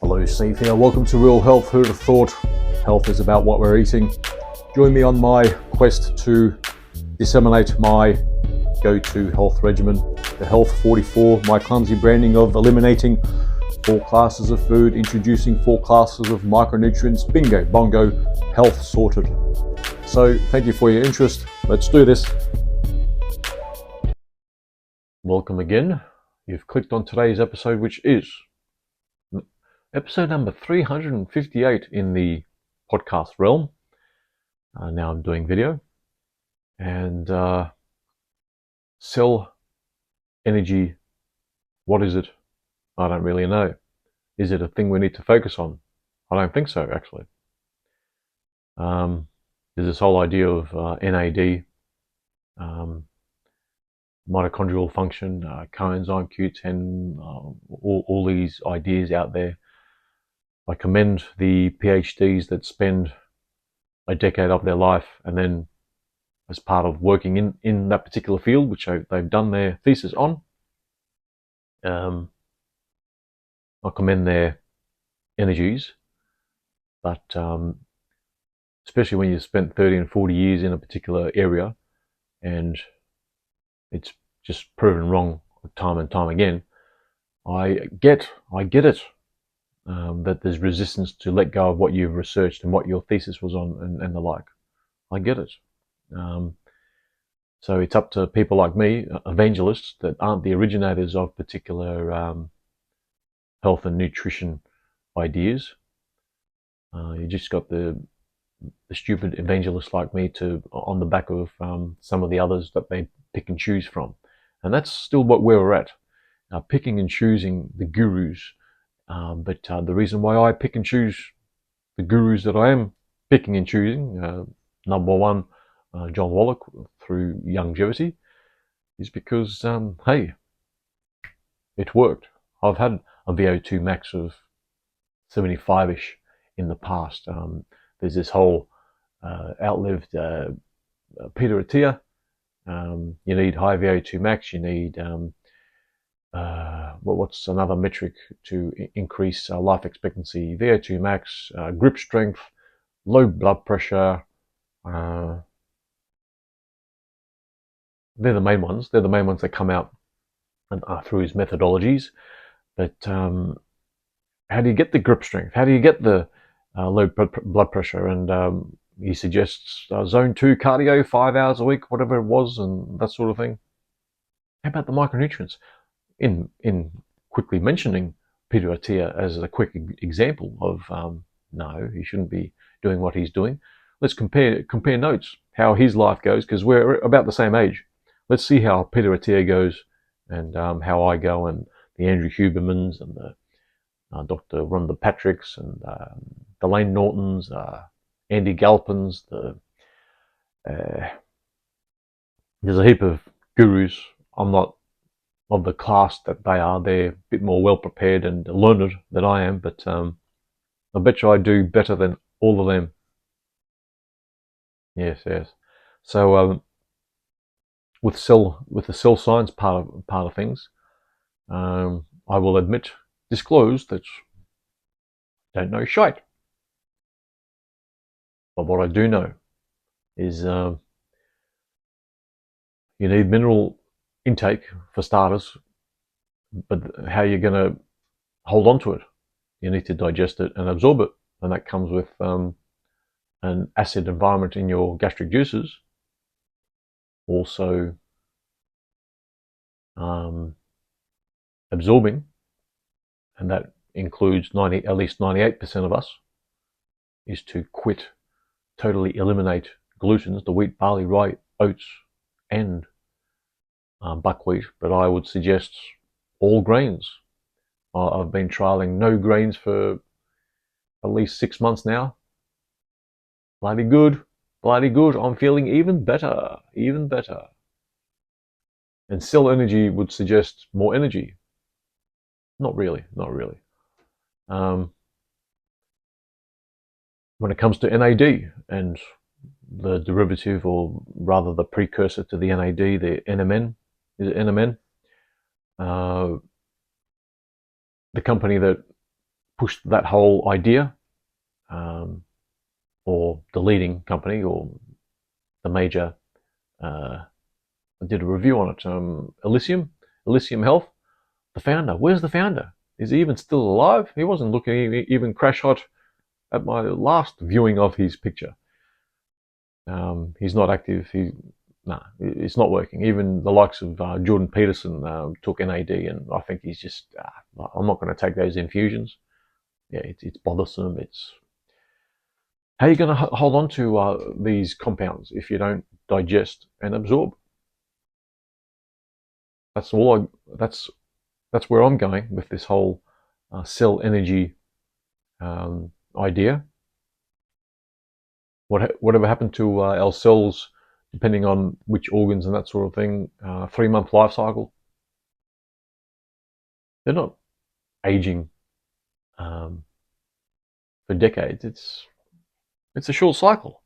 Hello, Steve here. Welcome to Real Health. Who'd have thought health is about what we're eating? Join me on my quest to disseminate my go-to health regimen, the Health 44, my clumsy branding of eliminating 4 classes of food, introducing 4 classes of micronutrients. Bingo, bongo, health sorted. So thank you for your interest. Let's do this. Welcome again. You've clicked on today's episode, which is episode number 358 in the podcast realm. Now I'm doing video. And cell energy, what is it? I don't really know. Is it a thing we need to focus on? I don't think so, actually. There's this whole idea of NAD, mitochondrial function, coenzyme Q10, all these ideas out there. I commend the PhDs that spend a decade of their life and then, as part of working in that particular field, which they've done their thesis on, I commend their energies. But especially when you've spent 30 and 40 years in a particular area and it's just proven wrong time and time again, I get it. That there's resistance to let go of what you've researched and what your thesis was on and the like. I get it. So it's up to people like me, evangelists, that aren't the originators of particular health and nutrition ideas. You just got the stupid evangelists like me to on the back of some of the others that they pick and choose from. And that's still where we're at, picking and choosing the gurus. But the reason why I pick and choose the gurus that I am picking and choosing, number one, John Wallach through longevity, is because, hey, it worked. I've had a VO2 max of 75-ish in the past. There's this whole outlived Peter Attia. You need high VO2 max. You need what's another metric to increase life expectancy? VO2 max, grip strength, low blood pressure. They're the main ones. They're the main ones that come out through his methodologies. But how do you get the grip strength? How do you get the low blood pressure? And he suggests zone 2 cardio, 5 hours a week, whatever it was, and that sort of thing. How about the micronutrients? In quickly mentioning Peter Attia as a quick example of no, he shouldn't be doing what he's doing. Let's compare notes, how his life goes, because we're about the same age. Let's see how Peter Attia goes and how I go, and the Andrew Hubermans and the Dr. Rhonda Patricks and Delane Nortons, Andy Galpins. There's a heap of gurus. I'm not of the class that they are. They're a bit more well prepared and learned than I am, but I bet you I do better than all of them. Yes. So with the cell science part of things, I will disclose that I don't know shite. But what I do know is you need mineral intake for starters, but how you're going to hold on to it, you need to digest it and absorb it, and that comes with an acid environment in your gastric juices, also absorbing, and that includes at least 98% of us, is to totally eliminate glutens, the wheat, barley, rye, oats, and buckwheat, but I would suggest all grains. I've been trialing no grains for at least 6 months now. Bloody good. I'm feeling even better. And cell energy would suggest more energy. Not really. When it comes to NAD and the derivative, or rather the precursor to the NAD, the NMN, is it NMN? The company that pushed that whole idea, or the leading company, or the major, I did a review on it, Elysium Health, the founder. Where's the founder? Is he even still alive? He wasn't looking even crash hot at my last viewing of his picture. He's not active. It's not working. Even the likes of Jordan Peterson took NAD, and I think he's just, I'm not going to take those infusions. Yeah, it's bothersome. How are you going to hold on to these compounds if you don't digest and absorb? That's where I'm going with this whole cell energy idea. Whatever happened to our cells, depending on which organs and that sort of thing, 3-month life cycle? They're not aging for decades. It's a short cycle.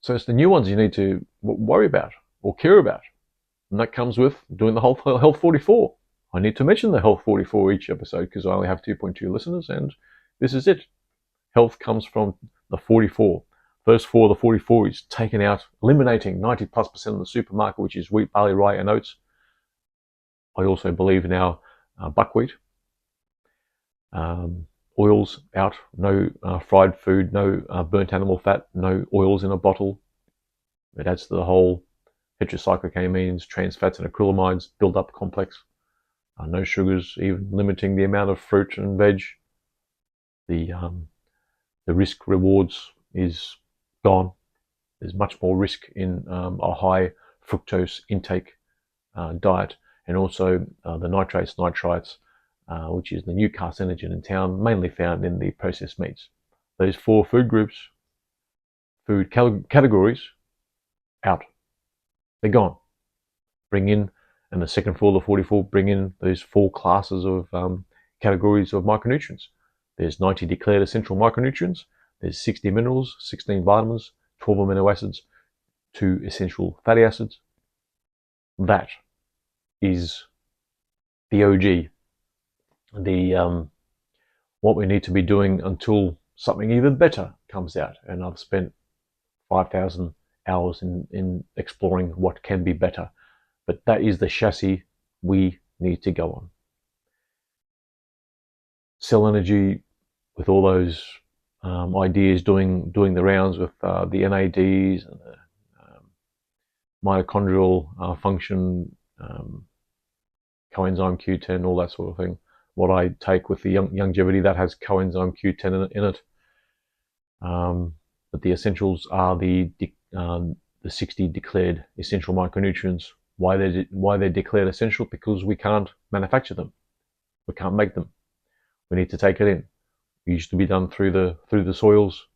So it's the new ones you need to worry about or care about. And that comes with doing the whole Health 44. I need to mention the Health 44 each episode because I only have 2.2 listeners, and this is it. Health comes from the 44. First 4 of the 44 is taken out, eliminating 90+% of the supermarket, which is wheat, barley, rye, and oats. I also believe in our buckwheat. Oils out, no fried food, no burnt animal fat, no oils in a bottle. It adds to the whole heterocycloamines, trans fats, and acrylamides build-up complex. No sugars, even limiting the amount of fruit and veg. The risk rewards is gone. There's much more risk in a high fructose intake diet, and also the nitrates, nitrites, which is the new carcinogen in town, mainly found in the processed meats. Those 4 food groups, food categories, out. They're gone. Bring in, and the second 4 of the 44, bring in those 4 classes of categories of micronutrients. There's 90 declared essential micronutrients. There's 60 minerals, 16 vitamins, 12 amino acids, 2 essential fatty acids. That is the OG. What we need to be doing until something even better comes out. And I've spent 5,000 hours in exploring what can be better. But that is the chassis we need to go on. Cell energy, with all those ideas doing the rounds with the NADs and the mitochondrial function, coenzyme Q10, all that sort of thing. What I take with the longevity, that has coenzyme Q10 in it. But the essentials are the 60 declared essential micronutrients. Why they're declared essential? Because we can't manufacture them. We can't make them. We need to take it in. It used to be done through the soils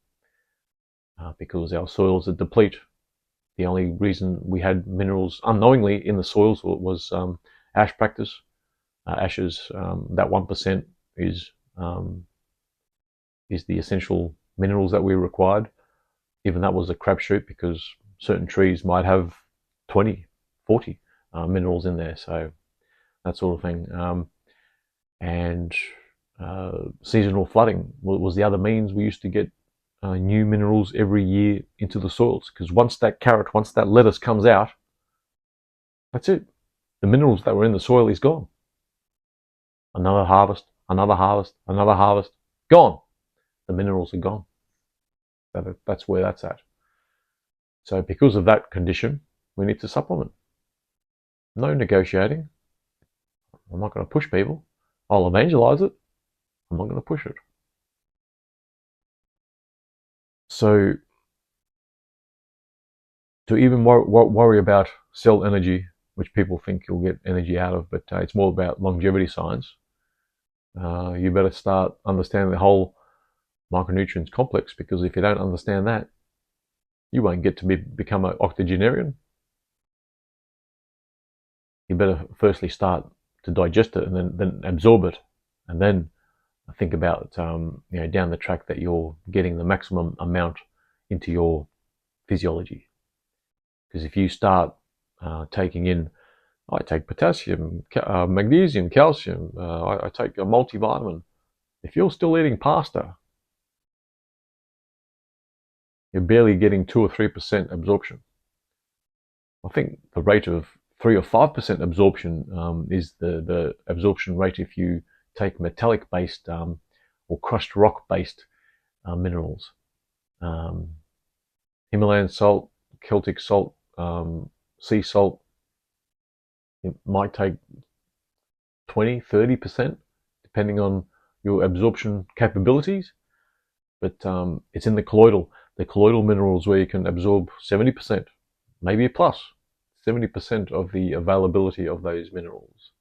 because our soils are deplete. The only reason we had minerals unknowingly in the soils was ash practice. Ashes, that 1% is the essential minerals that we required. Even that was a crapshoot because certain trees might have 20, 40 minerals in there, so that sort of thing. And seasonal flooding was the other means. We used to get new minerals every year into the soils, because once that lettuce comes out, that's it. The minerals that were in the soil is gone. Another harvest, another harvest, another harvest, gone. The minerals are gone. That's where that's at. So because of that condition, we need to supplement. No negotiating. I'm not going to push people. I'll evangelize it. I'm not going to push it. So to even worry about cell energy, which people think you'll get energy out of, but it's more about longevity science, you better start understanding the whole micronutrients complex, because if you don't understand that, you won't get to become an octogenarian. You better firstly start to digest it and then absorb it, and then think about down the track that you're getting the maximum amount into your physiology. Because if you start taking in I take potassium, magnesium, calcium. I take a multivitamin. If you're still eating pasta, you're barely getting 2 or 3% absorption. I think the rate of 3 or 5% absorption is the absorption rate if you take metallic-based or crushed rock-based minerals. Himalayan salt, Celtic salt, sea salt, it might take 20, 30%, depending on your absorption capabilities. But it's in the colloidal minerals where you can absorb 70%, maybe a plus 70% of the availability of those minerals.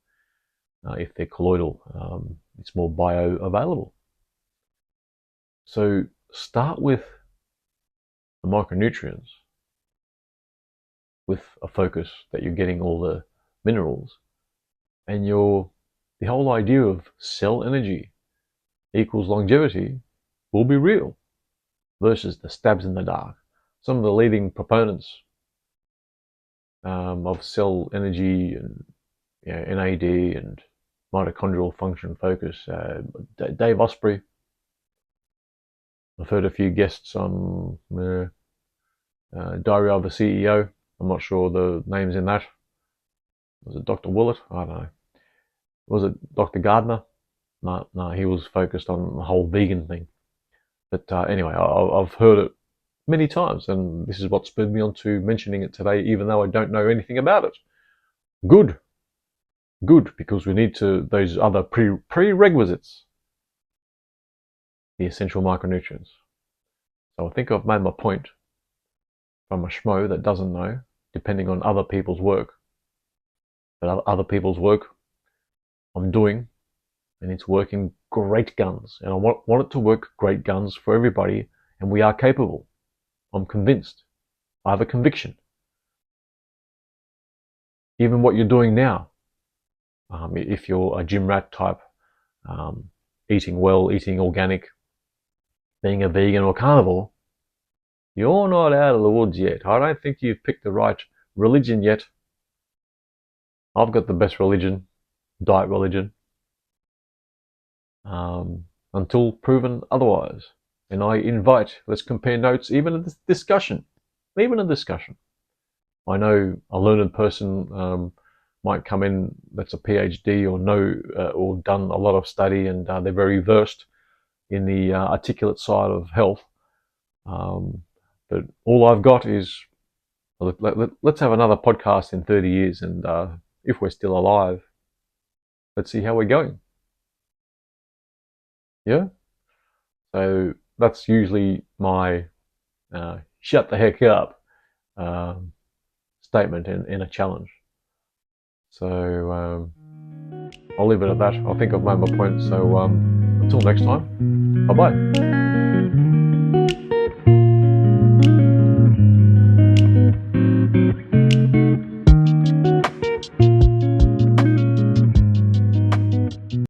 If they're colloidal, it's more bioavailable. So start with the micronutrients with a focus that you're getting all the minerals, and the whole idea of cell energy equals longevity will be real versus the stabs in the dark. Some of the leading proponents of cell energy and NAD and mitochondrial function focus, Dave Osprey. I've heard a few guests on Diary of a CEO. I'm not sure the names in that. Was it Dr. Willett? I don't know. Was it Dr. Gardner? No, he was focused on the whole vegan thing. But anyway, I've heard it many times, and this is what spurred me on to mentioning it today, even though I don't know anything about it. Good, because we need those other prerequisites, the essential micronutrients. So I think I've made my point from a schmo that doesn't know, depending on other people's work. But other people's work I'm doing, and it's working great guns. And I want it to work great guns for everybody, and we are capable. I'm convinced. I have a conviction. Even what you're doing now, if you're a gym rat type, eating well, eating organic, being a vegan or carnivore, you're not out of the woods yet. I don't think you've picked the right religion yet. I've got the best religion, diet religion, until proven otherwise. And I invite, let's compare notes, even a discussion. I know a learned person might come in that's a PhD or done a lot of study, and they're very versed in the articulate side of health. But all I've got is, let's have another podcast in 30 years, and if we're still alive, let's see how we're going. Yeah? So that's usually my shut the heck up statement in a challenge. So I'll leave it at that. I think I've made my point. So until next time, bye-bye.